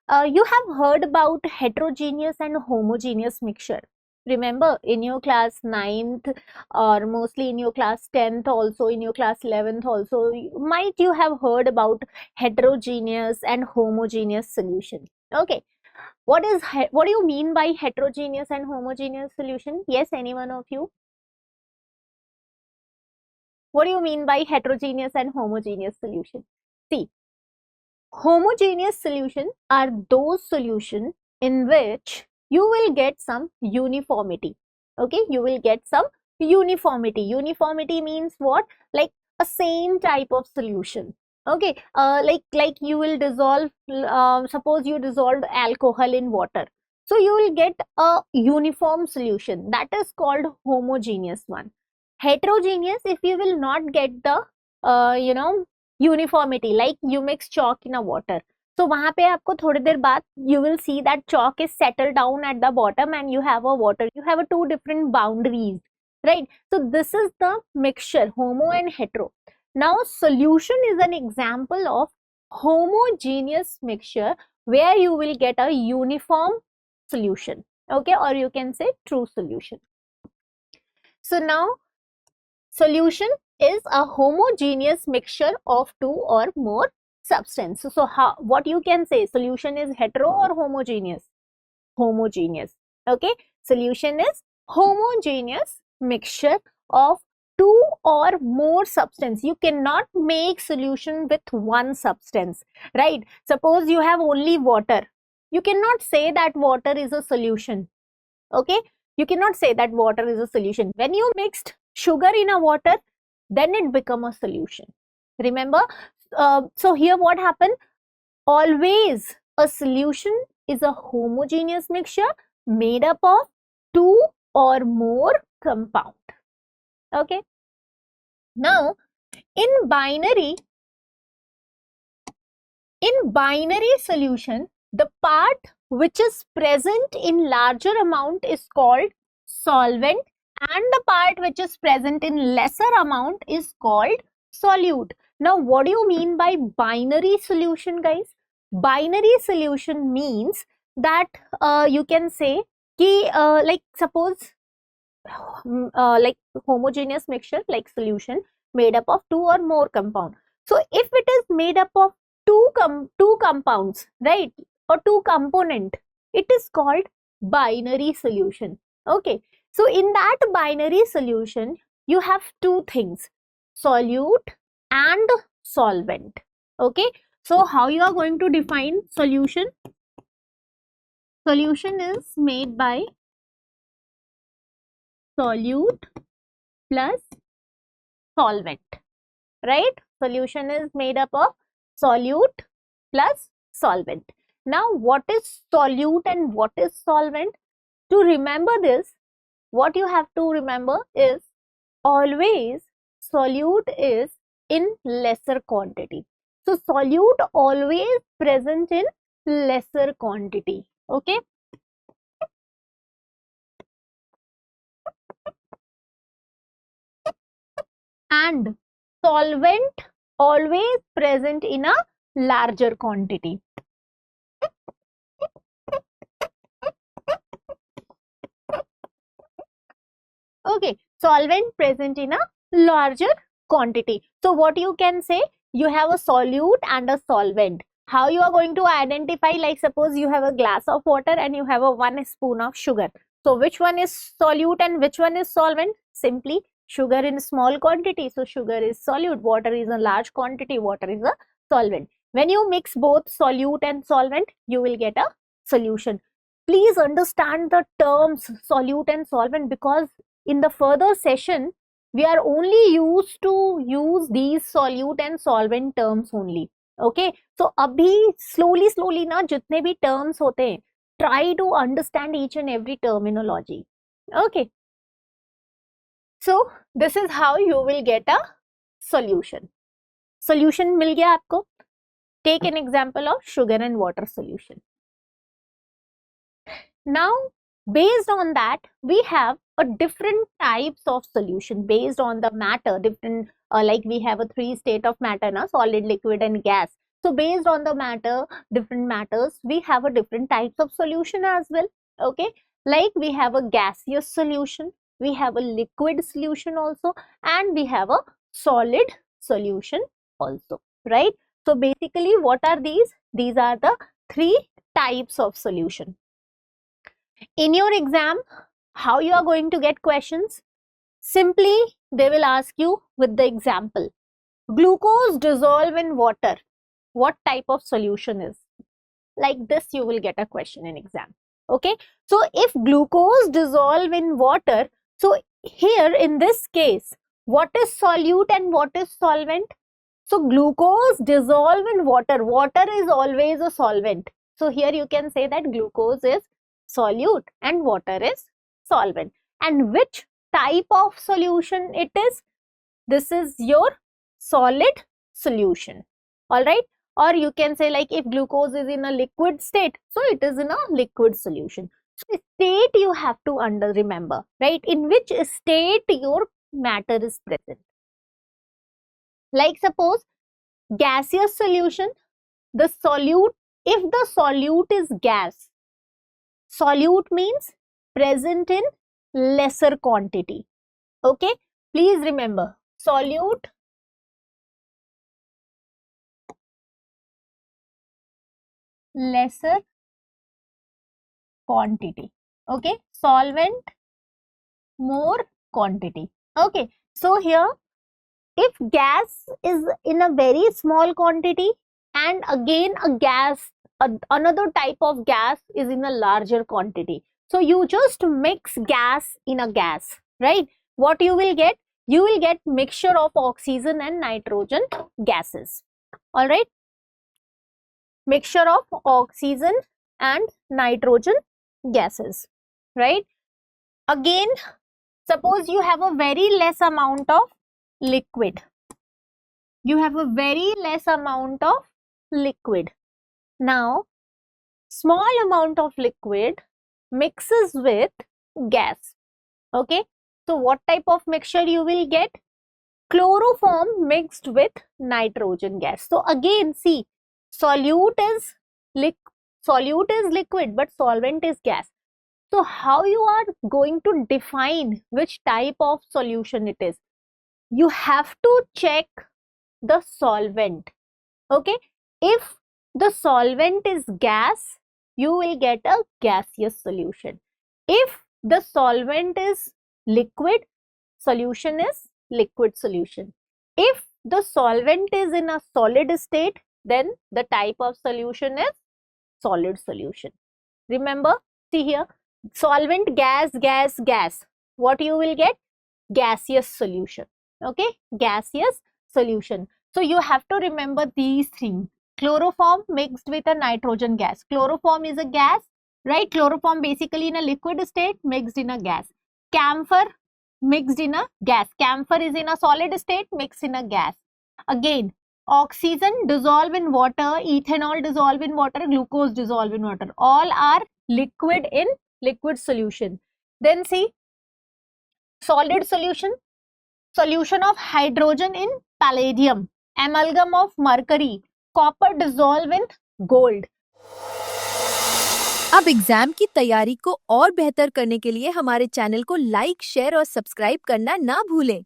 You have heard about heterogeneous and homogeneous mixture. Remember, in your class 9th or mostly in your class 10th, also in your class 11th also, might you have heard about heterogeneous and homogeneous solution. Okay, what do you mean by heterogeneous and homogeneous solution? Yes, any one of you? What do you mean by heterogeneous and homogeneous solution? See, homogeneous solution are those solutions in which you will get some uniformity. Okay, you will get some uniformity. Uniformity means what? Like a same type of solution. Okay, like you will dissolve, suppose you dissolved alcohol in water. So you will get a uniform solution, that is called homogeneous one. Heterogeneous, if you will not get the uniformity, like you mix chalk in a water, so वहां पे आपको थोड़ी देर बाद you will see that chalk is settled down at the bottom and you have a water, you have a two different boundaries, right? So this is the mixture, homo and hetero. Now solution is an example of homogeneous mixture where you will get a uniform solution, okay, or you can say true solution. So now solution is a homogeneous mixture of two or more substances. So how, what you can say, solution is hetero or homogeneous? Homogeneous. Okay, solution is homogeneous mixture of two or more substance. You cannot make solution with one substance, right? Suppose you have only water, you cannot say that water is a solution. Okay, you cannot say that water is a solution. When you mixed sugar in a water, then it become a solution. Remember, so here what happened? Always a solution is a homogeneous mixture made up of two or more compound. Okay, now in binary solution, the part which is present in larger amount is called solvent and the part which is present in lesser amount is called solute. Now what do you mean by binary solution, guys? Binary solution means that you can say ki, like suppose like homogeneous mixture, like solution made up of two or more compound. So if it is made up of two compounds, right, or two component, it is called binary solution. Okay, so in that binary solution you have two things, solute and solvent. Okay, so how you are going to define solution? Solution is made by solute plus solvent, right? Solution is made up of solute plus solvent. Now what is solute and what is solvent? To remember this, what you have to remember is always solute is in lesser quantity. So solute always present in lesser quantity. Okay, and solvent always present in a larger quantity. Okay, solvent present in a larger quantity. So what you can say, you have a solute and a solvent. How you are going to identify? Like suppose you have a glass of water and you have a 1 spoon of sugar. So which one is solute and which one is solvent? Simply sugar in small quantity, so sugar is solute, water is a large quantity, water is a solvent. When you mix both solute and solvent, you will get a solution. Please understand the terms solute and solvent, because in the further session we are only used to use these solute and solvent terms only. Okay, so abhi slowly na jitne bhi terms hote hain, try to understand each and every terminology. Okay, so this is how you will get a solution. Solution mil gaya aapko. Take an example of sugar and water solution. Now based on that we have a different types of solution based on the matter, different like we have a 3 state of matter na, solid, liquid and gas. So based on the matter, different matters, we have a different types of solution as well. Okay, like we have a gaseous solution, we have a liquid solution also, and we have a solid solution also, right? So basically, what are these? These are the three types of solution. In your exam, how you are going to get questions? Simply, they will ask you with the example. Glucose dissolve in water. What type of solution is? Like this, you will get a question in exam. Okay. So, if glucose dissolve in water, so here in this case, what is solute and what is solvent? So, glucose dissolve in water. Water is always a solvent. So, here you can say that glucose is solute and water is solvent. And which type of solution it is? This is your solid solution. Alright. Or you can say like if glucose is in a liquid state, so it is in a liquid solution. So state you have to remember, right? In which state your matter is present. Like suppose gaseous solution, the solute, if the solute is gas, solute means present in lesser quantity. Okay, please remember solute lesser quantity. Okay, solvent more quantity. Okay, so here if gas is in a very small quantity and again a gas, another type of gas is in a larger quantity, so you just mix gas in a gas, right? What you will get? You will get mixture of oxygen and nitrogen gases. All right, mixture of oxygen and nitrogen gases, right? Again, suppose you have a very less amount of liquid. You have a very less amount of liquid. Now, small amount of liquid mixes with gas. Okay. So, what type of mixture you will get? Chloroform mixed with nitrogen gas. So, again, see, solute is liquid, but solvent is gas. So, how you are going to define which type of solution it is? You have to check the solvent. Okay, if the solvent is gas, you will get a gaseous solution. If the solvent is liquid, solution is liquid solution. If the solvent is in a solid state, then the type of solution is solid solution. Remember, see here, solvent, gas, gas, gas. What you will get? Gaseous solution. Okay, gaseous solution. So you have to remember these things. Chloroform mixed with a nitrogen gas. Chloroform is a gas, right? Chloroform basically in a liquid state mixed in a gas. Camphor mixed in a gas. Camphor is in a solid state mixed in a gas. Again, oxygen dissolve in water, ethanol dissolve in water, glucose dissolve in water. All are liquid in liquid solution. Then see, solid solution, solution of hydrogen in palladium, amalgam of mercury, copper dissolve in gold. अब exam की तैयारी को और बेहतर करने के लिए हमारे चैनल को लाइक, शेयर और सब्सक्राइब करना ना भूलें।